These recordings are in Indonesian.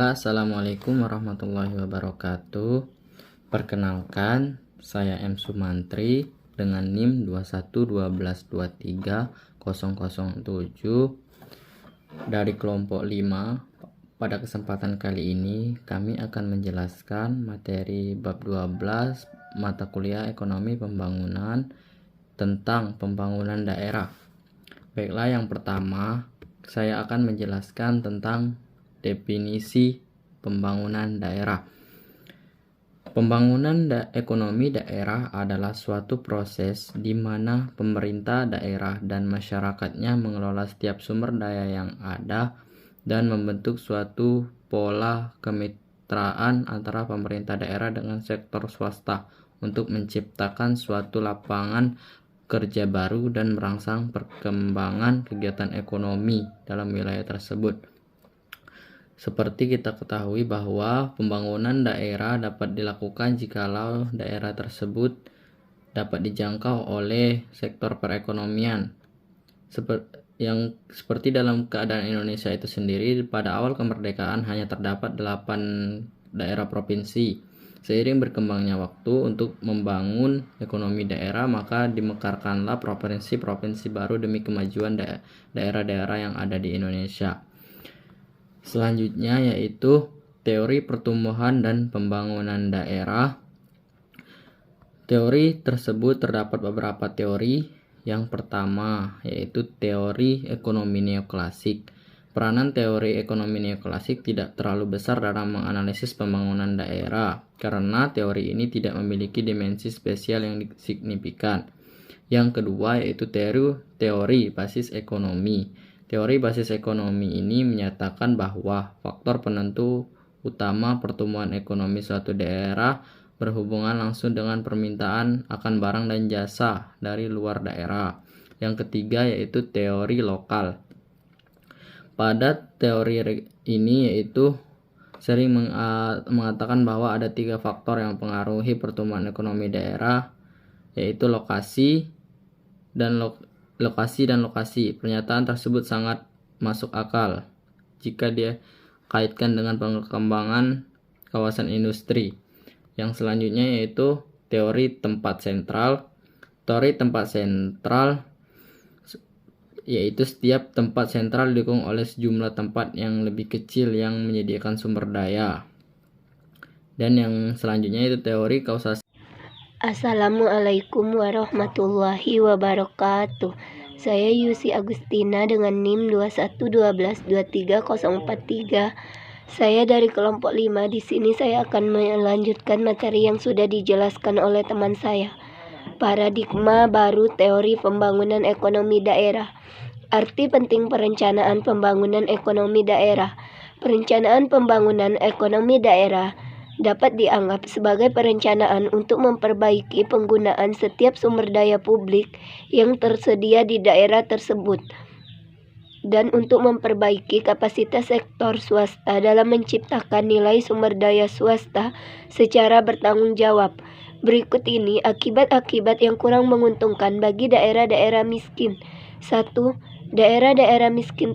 Bismillah, Assalamualaikum warahmatullahi wabarakatuh. Perkenalkan, saya M. Sumantri dengan NIM 2112230007 dari kelompok 5. Pada kesempatan kali ini kami akan menjelaskan materi bab 12 mata kuliah Ekonomi Pembangunan tentang pembangunan daerah. Baiklah, yang pertama saya akan menjelaskan tentang definisi pembangunan daerah. Pembangunan ekonomi daerah adalah suatu proses di mana pemerintah daerah dan masyarakatnya mengelola setiap sumber daya yang ada dan membentuk suatu pola kemitraan antara pemerintah daerah dengan sektor swasta untuk menciptakan suatu lapangan kerja baru dan merangsang perkembangan kegiatan ekonomi dalam wilayah tersebut. Seperti kita ketahui bahwa pembangunan daerah dapat dilakukan jikalau daerah tersebut dapat dijangkau oleh sektor perekonomian. Seperti dalam keadaan Indonesia itu sendiri, pada awal kemerdekaan hanya terdapat 8 daerah provinsi. Seiring berkembangnya waktu untuk membangun ekonomi daerah, maka dimekarkanlah provinsi-provinsi baru demi kemajuan daerah-daerah yang ada di Indonesia. Selanjutnya yaitu teori pertumbuhan dan pembangunan daerah. Teori tersebut terdapat beberapa teori. Yang pertama yaitu teori ekonomi neoklasik. Peranan teori ekonomi neoklasik tidak terlalu besar dalam menganalisis pembangunan daerah karena teori ini tidak memiliki dimensi spesial yang signifikan. Yang kedua yaitu teori basis ekonomi. Teori basis ekonomi ini menyatakan bahwa faktor penentu utama pertumbuhan ekonomi suatu daerah berhubungan langsung dengan permintaan akan barang dan jasa dari luar daerah. Yang ketiga yaitu teori lokal. Pada teori ini yaitu sering mengatakan bahwa ada 3 faktor yang mempengaruhi pertumbuhan ekonomi daerah, yaitu lokasi dan lokasi. Pernyataan tersebut sangat masuk akal jika dia kaitkan dengan perkembangan kawasan industri. Yang selanjutnya yaitu teori tempat sentral. Teori tempat sentral yaitu setiap tempat sentral didukung oleh sejumlah tempat yang lebih kecil yang menyediakan sumber daya. Dan yang selanjutnya itu teori kausasi. Assalamualaikum warahmatullahi wabarakatuh. Saya Yusi Agustina dengan NIM 2112230043. Saya dari kelompok 5. Di sini saya akan melanjutkan materi yang sudah dijelaskan oleh teman saya. Paradigma baru teori pembangunan ekonomi daerah. Arti penting perencanaan pembangunan ekonomi daerah. Perencanaan pembangunan ekonomi daerah dapat dianggap sebagai perencanaan untuk memperbaiki penggunaan setiap sumber daya publik yang tersedia di daerah tersebut dan untuk memperbaiki kapasitas sektor swasta dalam menciptakan nilai sumber daya swasta secara bertanggung jawab. Berikut ini akibat-akibat yang kurang menguntungkan bagi daerah-daerah miskin. 1. Daerah-daerah miskin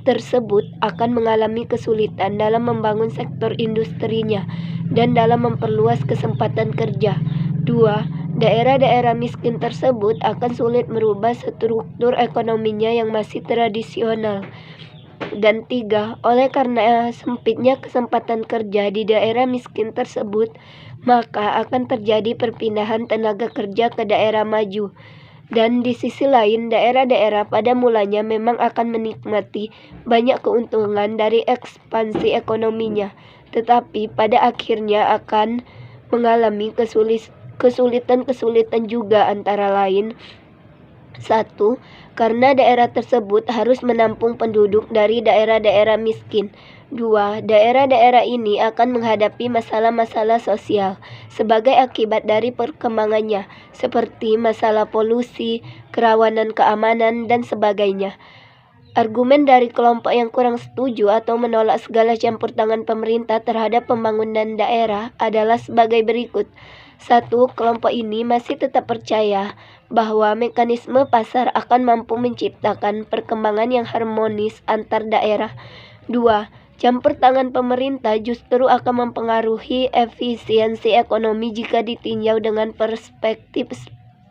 tersebut akan mengalami kesulitan dalam membangun sektor industrinya dan dalam memperluas kesempatan kerja. 2. Daerah-daerah miskin tersebut akan sulit merubah struktur ekonominya yang masih tradisional. Dan 3. Oleh karena sempitnya kesempatan kerja di daerah miskin tersebut, maka akan terjadi perpindahan tenaga kerja ke daerah maju. Dan di sisi lain, daerah-daerah pada mulanya memang akan menikmati banyak keuntungan dari ekspansi ekonominya, tetapi pada akhirnya akan mengalami kesulitan juga, antara lain 1. Karena daerah tersebut harus menampung penduduk dari daerah-daerah miskin. 2. Daerah-daerah ini akan menghadapi masalah-masalah sosial sebagai akibat dari perkembangannya, seperti masalah polusi, kerawanan keamanan, dan sebagainya. Argumen dari kelompok yang kurang setuju atau menolak segala campur tangan pemerintah terhadap pembangunan daerah adalah sebagai berikut. 1. Kelompok ini masih tetap percaya bahwa mekanisme pasar akan mampu menciptakan perkembangan yang harmonis antar daerah. 2. Campur tangan pemerintah justru akan mempengaruhi efisiensi ekonomi jika ditinjau dengan perspektif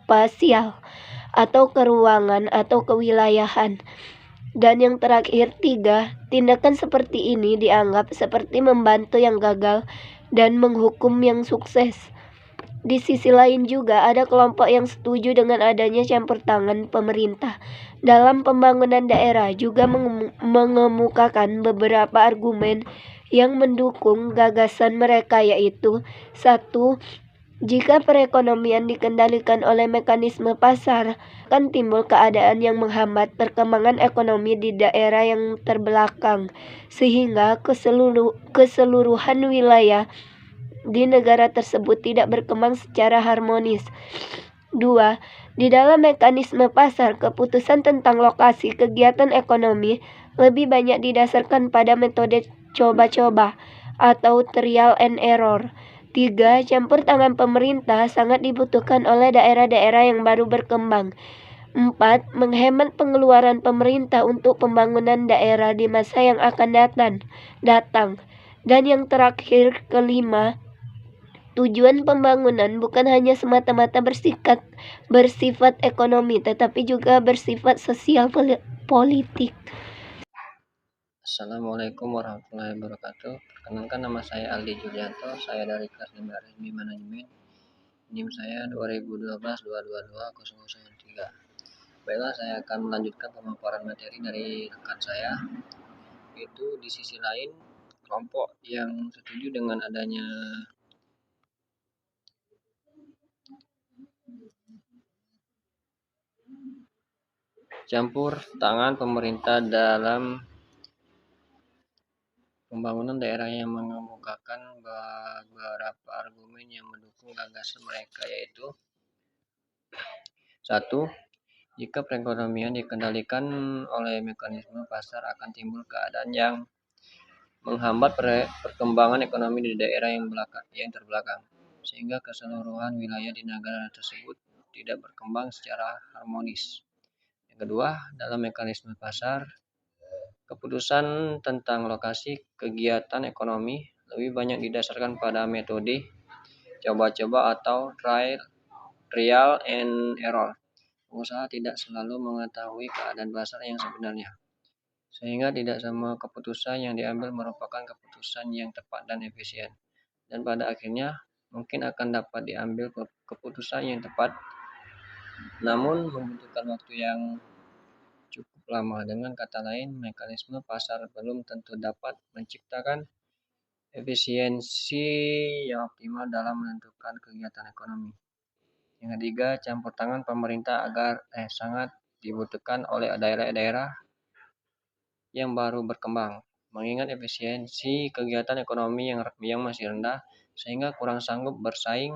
spasial atau keruangan atau kewilayahan. Dan yang terakhir, 3, tindakan seperti ini dianggap seperti membantu yang gagal dan menghukum yang sukses. Di sisi lain juga ada kelompok yang setuju dengan adanya campur tangan pemerintah dalam pembangunan daerah, juga mengemukakan beberapa argumen yang mendukung gagasan mereka, yaitu: 1. Jika perekonomian dikendalikan oleh mekanisme pasar, akan timbul keadaan yang menghambat perkembangan ekonomi di daerah yang terbelakang, sehingga keseluruhan wilayah di negara tersebut tidak berkembang secara harmonis. 2. Di dalam mekanisme pasar, keputusan tentang lokasi kegiatan ekonomi lebih banyak didasarkan pada metode coba-coba atau trial and error. 3. Campur tangan pemerintah sangat dibutuhkan oleh daerah-daerah yang baru berkembang. 4. Menghemat pengeluaran pemerintah untuk pembangunan daerah di masa yang akan datang. Dan yang terakhir, kelima, tujuan pembangunan bukan hanya semata-mata bersifat ekonomi, tetapi juga bersifat sosial politik. Assalamualaikum warahmatullahi wabarakatuh. Perkenalkan, nama saya Aldi Julianto. Saya dari kelas 5 Resmi Manajemen. NIM saya 2012-222-003. Baiklah, saya akan melanjutkan pemaparan materi dari rekan saya. Itu di sisi lain, kelompok yang setuju dengan adanya campur tangan pemerintah dalam pembangunan daerah yang mengemukakan beberapa argumen yang mendukung gagasan mereka, yaitu: 1. Jika perekonomian dikendalikan oleh mekanisme pasar, akan timbul keadaan yang menghambat perkembangan ekonomi di daerah yang terbelakang, sehingga keseluruhan wilayah di negara tersebut tidak berkembang secara harmonis. Yang kedua, dalam mekanisme pasar, keputusan tentang lokasi kegiatan ekonomi lebih banyak didasarkan pada metode coba-coba atau trial and error. Pengusaha tidak selalu mengetahui keadaan pasar yang sebenarnya, sehingga tidak semua keputusan yang diambil merupakan keputusan yang tepat dan efisien. Dan pada akhirnya mungkin akan dapat diambil keputusan yang tepat, namun membutuhkan waktu yang cukup lama. Dengan kata lain, mekanisme pasar belum tentu dapat menciptakan efisiensi yang optimal dalam menentukan kegiatan ekonomi. Yang ketiga, campur tangan pemerintah sangat dibutuhkan oleh daerah-daerah yang baru berkembang, mengingat efisiensi kegiatan ekonomi yang masih rendah, sehingga kurang sanggup bersaing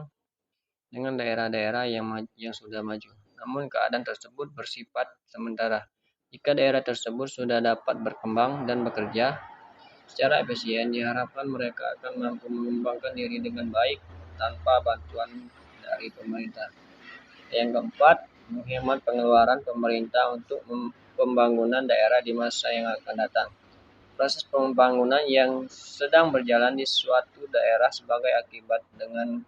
dengan daerah-daerah yang sudah maju. Namun keadaan tersebut bersifat sementara. Jika daerah tersebut sudah dapat berkembang dan bekerja secara efisien, diharapkan mereka akan mampu mengembangkan diri dengan baik tanpa bantuan dari pemerintah. Yang keempat, menghemat pengeluaran pemerintah untuk pembangunan daerah di masa yang akan datang. Proses pembangunan yang sedang berjalan di suatu daerah sebagai akibat dengan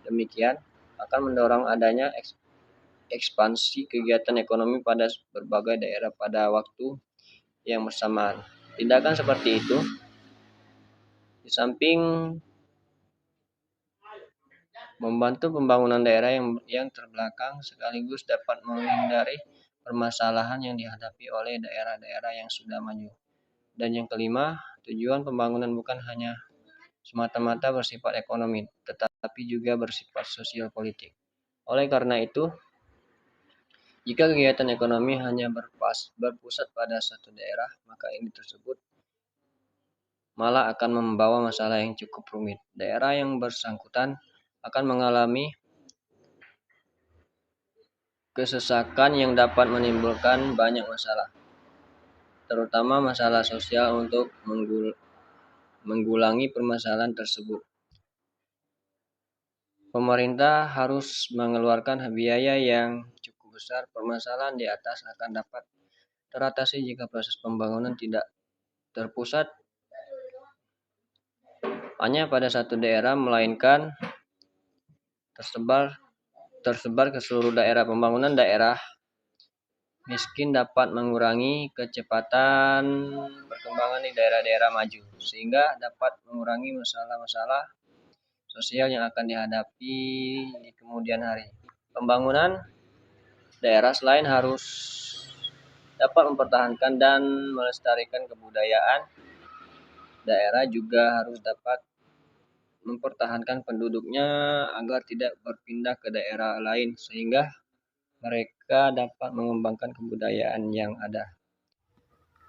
demikian akan mendorong adanya ekspansi kegiatan ekonomi pada berbagai daerah pada waktu yang bersamaan. Tindakan seperti itu, di samping membantu pembangunan daerah yang terbelakang, sekaligus dapat menghindari permasalahan yang dihadapi oleh daerah-daerah yang sudah maju. Dan yang kelima, tujuan pembangunan bukan hanya semata-mata bersifat ekonomi, tetapi juga bersifat sosial politik. Oleh karena itu, jika kegiatan ekonomi hanya berpusat pada satu daerah, maka ini tersebut malah akan membawa masalah yang cukup rumit. Daerah yang bersangkutan akan mengalami kesesakan yang dapat menimbulkan banyak masalah, terutama masalah sosial. Untuk menggulangi permasalahan tersebut, pemerintah harus mengeluarkan biaya yang cukup besar. Permasalahan di atas akan dapat teratasi jika proses pembangunan tidak terpusat hanya pada satu daerah, melainkan tersebar ke seluruh daerah. Pembangunan daerah miskin dapat mengurangi kecepatan perkembangan di daerah-daerah maju, sehingga dapat mengurangi masalah-masalah sosial yang akan dihadapi di kemudian hari. Pembangunan daerah selain harus dapat mempertahankan dan melestarikan kebudayaan, daerah juga harus dapat mempertahankan penduduknya agar tidak berpindah ke daerah lain, sehingga mereka dapat mengembangkan kebudayaan yang ada.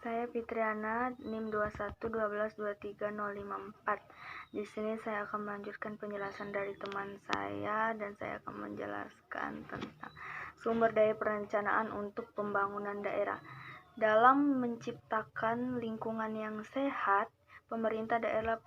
Saya Fitriana, NIM 2112123054. Di sini saya akan melanjutkan penjelasan dari teman saya dan saya akan menjelaskan tentang sumber daya perencanaan untuk pembangunan daerah. Dalam menciptakan lingkungan yang sehat, pemerintah daerah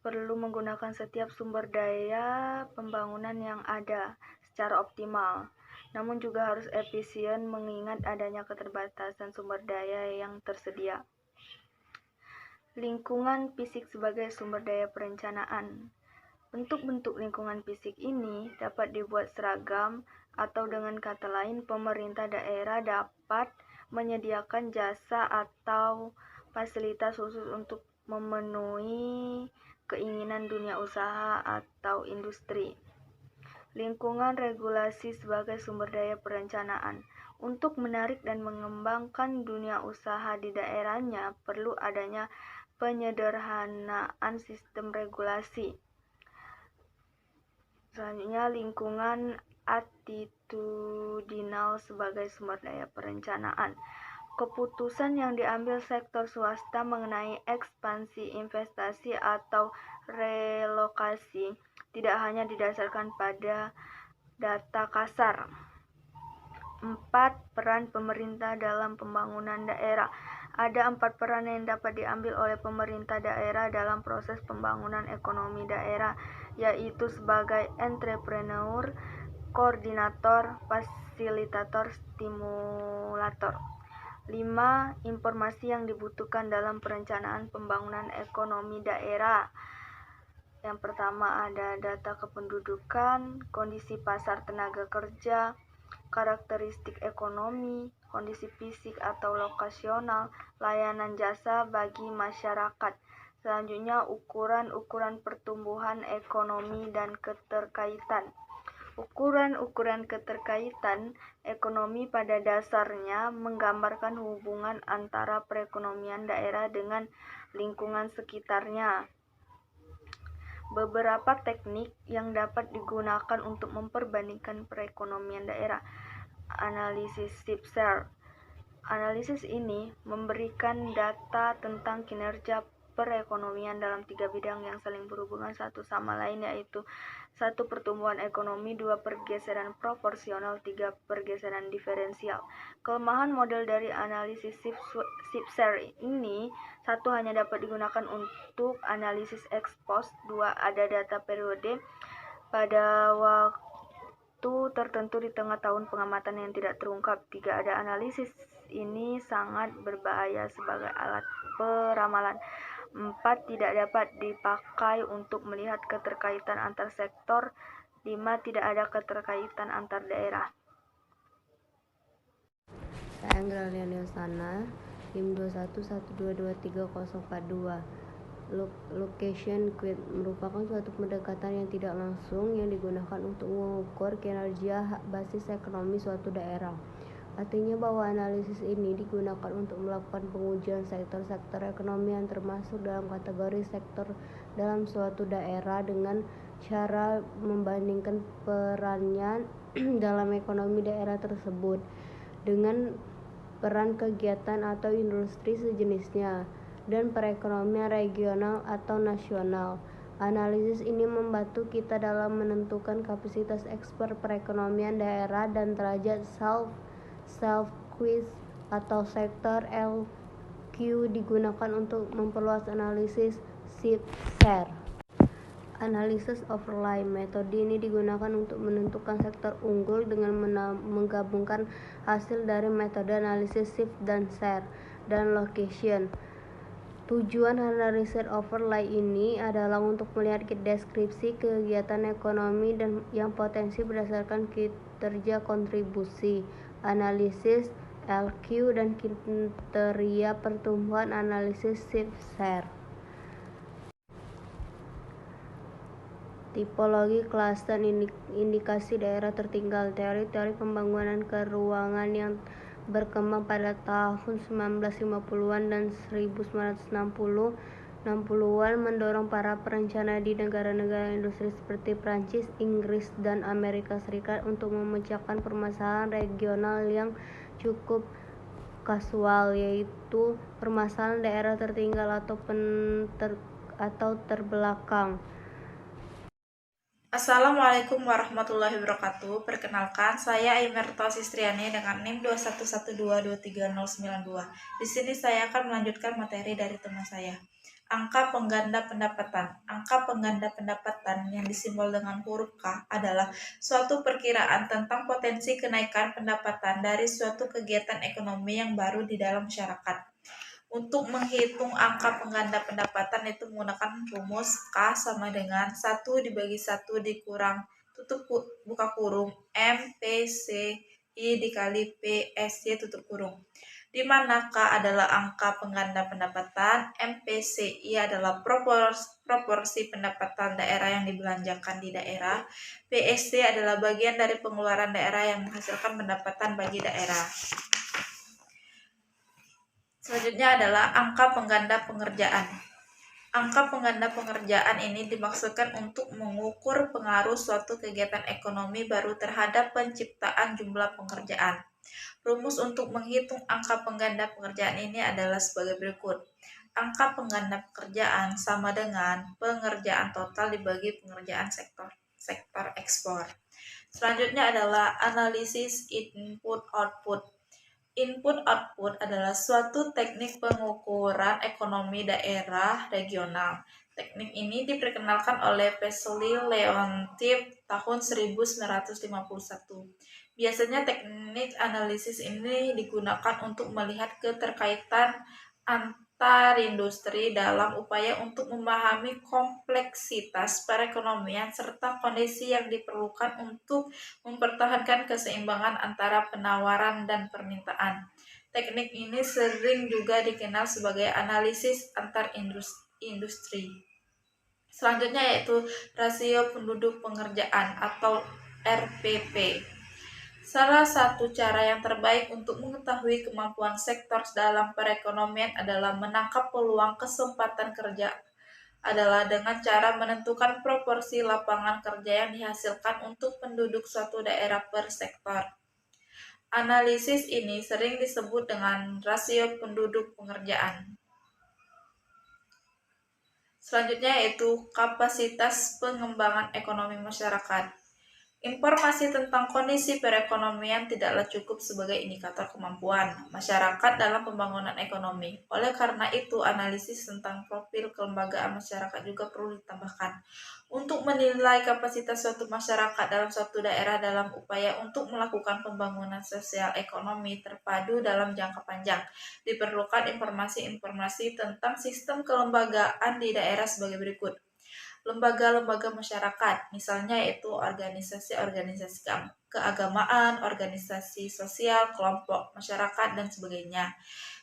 perlu menggunakan setiap sumber daya pembangunan yang ada secara optimal. Namun juga harus efisien mengingat adanya keterbatasan sumber daya yang tersedia. Lingkungan fisik sebagai sumber daya perencanaan. Bentuk-bentuk lingkungan fisik ini dapat dibuat seragam atau dengan kata lain pemerintah daerah dapat menyediakan jasa atau fasilitas khusus untuk memenuhi keinginan dunia usaha atau industri. Lingkungan regulasi sebagai sumber daya perencanaan. Untuk menarik dan mengembangkan dunia usaha di daerahnya, perlu adanya penyederhanaan sistem regulasi. Selanjutnya, lingkungan attitudinal sebagai sumber daya perencanaan. Keputusan yang diambil sektor swasta mengenai ekspansi investasi atau relokasi tidak hanya didasarkan pada data kasar. 4. Peran pemerintah dalam pembangunan daerah. Ada 4 peran yang dapat diambil oleh pemerintah daerah dalam proses pembangunan ekonomi daerah, yaitu sebagai entrepreneur, koordinator, fasilitator, stimulator. 5. Informasi yang dibutuhkan dalam perencanaan pembangunan ekonomi daerah. Yang pertama ada data kependudukan, kondisi pasar tenaga kerja, karakteristik ekonomi, kondisi fisik atau lokasional, layanan jasa bagi masyarakat. Selanjutnya ukuran-ukuran pertumbuhan ekonomi dan keterkaitan. Ukuran-ukuran keterkaitan ekonomi pada dasarnya menggambarkan hubungan antara perekonomian daerah dengan lingkungan sekitarnya. Beberapa teknik yang dapat digunakan untuk memperbandingkan perekonomian daerah. Analisis SIPSER. Analisis ini memberikan data tentang kinerja perekonomian dalam 3 bidang yang saling berhubungan satu sama lain, yaitu 1. Pertumbuhan ekonomi, 2. Pergeseran proporsional, 3. Pergeseran diferensial. Kelemahan model dari analisis SIPSER ini: 1. Hanya dapat digunakan untuk analisis ex post. 2. Ada data periode pada waktu tertentu di tengah tahun pengamatan yang tidak terungkap. 3. Ada analisis ini sangat berbahaya sebagai alat peramalan. 4. Tidak dapat dipakai untuk melihat keterkaitan antar sektor. 5. Tidak ada keterkaitan antar daerah. Saya Anggralia Nielsana, NIM 2112234042. Location quit merupakan suatu pendekatan yang tidak langsung yang digunakan untuk mengukur kinerja basis ekonomi suatu daerah. Artinya bahwa analisis ini digunakan untuk melakukan pengujian sektor-sektor ekonomi yang termasuk dalam kategori sektor dalam suatu daerah dengan cara membandingkan perannya dalam ekonomi daerah tersebut dengan peran kegiatan atau industri sejenisnya dan perekonomian regional atau nasional. Analisis ini membantu kita dalam menentukan kapasitas ekspor perekonomian daerah dan derajat self-quiz atau sektor LQ digunakan untuk memperluas analisis SIPSER. Analisis overlay. Metode ini digunakan untuk menentukan sektor unggul dengan menggabungkan hasil dari metode analisis SIP dan SER dan location. Tujuan analisis overlay ini adalah untuk melihat deskripsi kegiatan ekonomi dan yang potensi berdasarkan kinerja kontribusi, analisis LQ, dan kriteria pertumbuhan analisis Shipshare. Tipologi klaster indikasi daerah tertinggal. Teori-teori pembangunan keuangan yang berkembang pada tahun 1950-an dan 1960-an mendorong para perencana di negara-negara industri seperti Prancis, Inggris, dan Amerika Serikat untuk memecahkan permasalahan regional yang cukup kasual, yaitu permasalahan daerah tertinggal atau terbelakang. Assalamualaikum warahmatullahi wabarakatuh. Perkenalkan, saya Imerto Sistriani dengan NIM 211223092. Di sini saya akan melanjutkan materi dari teman saya. Angka pengganda pendapatan. Angka pengganda pendapatan yang disimbol dengan huruf K adalah suatu perkiraan tentang potensi kenaikan pendapatan dari suatu kegiatan ekonomi yang baru di dalam masyarakat. Untuk menghitung angka pengganda pendapatan itu menggunakan rumus K sama dengan 1 dibagi 1 dikurang buka kurung M P C I dikali P S Y tutup kurung. Di mana K adalah angka pengganda pendapatan, MPCI adalah proporsi pendapatan daerah yang dibelanjakan di daerah, PSC adalah bagian dari pengeluaran daerah yang menghasilkan pendapatan bagi daerah. Selanjutnya adalah angka pengganda pengerjaan. Angka pengganda pengerjaan ini dimaksudkan untuk mengukur pengaruh suatu kegiatan ekonomi baru terhadap penciptaan jumlah pekerjaan. Rumus untuk menghitung angka pengganda pekerjaan ini adalah sebagai berikut. Angka pengganda pekerjaan sama dengan pengerjaan total dibagi pengerjaan sektor ekspor. Selanjutnya adalah analisis input-output. Input-output adalah suatu teknik pengukuran ekonomi daerah regional. Teknik ini diperkenalkan oleh Vesely Leontief tahun 1951. Biasanya teknik analisis ini digunakan untuk melihat keterkaitan antar industri dalam upaya untuk memahami kompleksitas perekonomian serta kondisi yang diperlukan untuk mempertahankan keseimbangan antara penawaran dan permintaan. Teknik ini sering juga dikenal sebagai analisis antar industri. Selanjutnya yaitu rasio penduduk pengerjaan atau RPP. Salah satu cara yang terbaik untuk mengetahui kemampuan sektor dalam perekonomian adalah menangkap peluang kesempatan kerja adalah dengan cara menentukan proporsi lapangan kerja yang dihasilkan untuk penduduk suatu daerah per sektor. Analisis ini sering disebut dengan rasio penduduk pengerjaan. Selanjutnya yaitu kapasitas pengembangan ekonomi masyarakat. Informasi tentang kondisi perekonomian tidaklah cukup sebagai indikator kemampuan masyarakat dalam pembangunan ekonomi. Oleh karena itu, analisis tentang profil kelembagaan masyarakat juga perlu ditambahkan. Untuk menilai kapasitas suatu masyarakat dalam suatu daerah dalam upaya untuk melakukan pembangunan sosial ekonomi terpadu dalam jangka panjang, diperlukan informasi-informasi tentang sistem kelembagaan di daerah sebagai berikut. Lembaga-lembaga masyarakat, misalnya yaitu organisasi-organisasi keagamaan, organisasi sosial, kelompok masyarakat, dan sebagainya.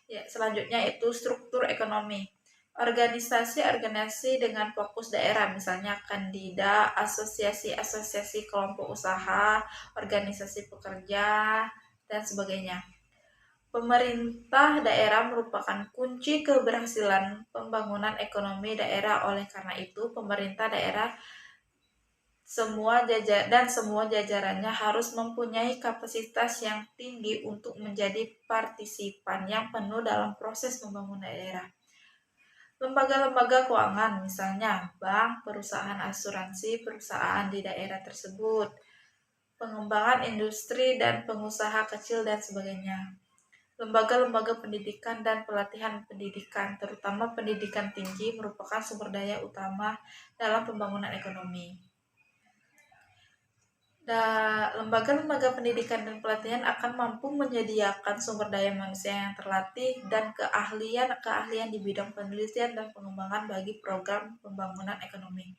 Ya, selanjutnya yaitu struktur ekonomi. Organisasi-organisasi dengan fokus daerah, misalnya Kandida, asosiasi-asosiasi kelompok usaha, organisasi pekerja, dan sebagainya. Pemerintah daerah merupakan kunci keberhasilan pembangunan ekonomi daerah. Oleh karena itu, pemerintah daerah semua jajarannya harus mempunyai kapasitas yang tinggi untuk menjadi partisipan yang penuh dalam proses pembangunan daerah. Lembaga-lembaga keuangan, misalnya bank, perusahaan asuransi, perusahaan di daerah tersebut, pengembangan industri dan pengusaha kecil dan sebagainya. Lembaga-lembaga pendidikan dan pelatihan pendidikan, terutama pendidikan tinggi, merupakan sumber daya utama dalam pembangunan ekonomi. Lembaga-lembaga pendidikan dan pelatihan akan mampu menyediakan sumber daya manusia yang terlatih dan keahlian-keahlian di bidang penelitian dan pengembangan bagi program pembangunan ekonomi.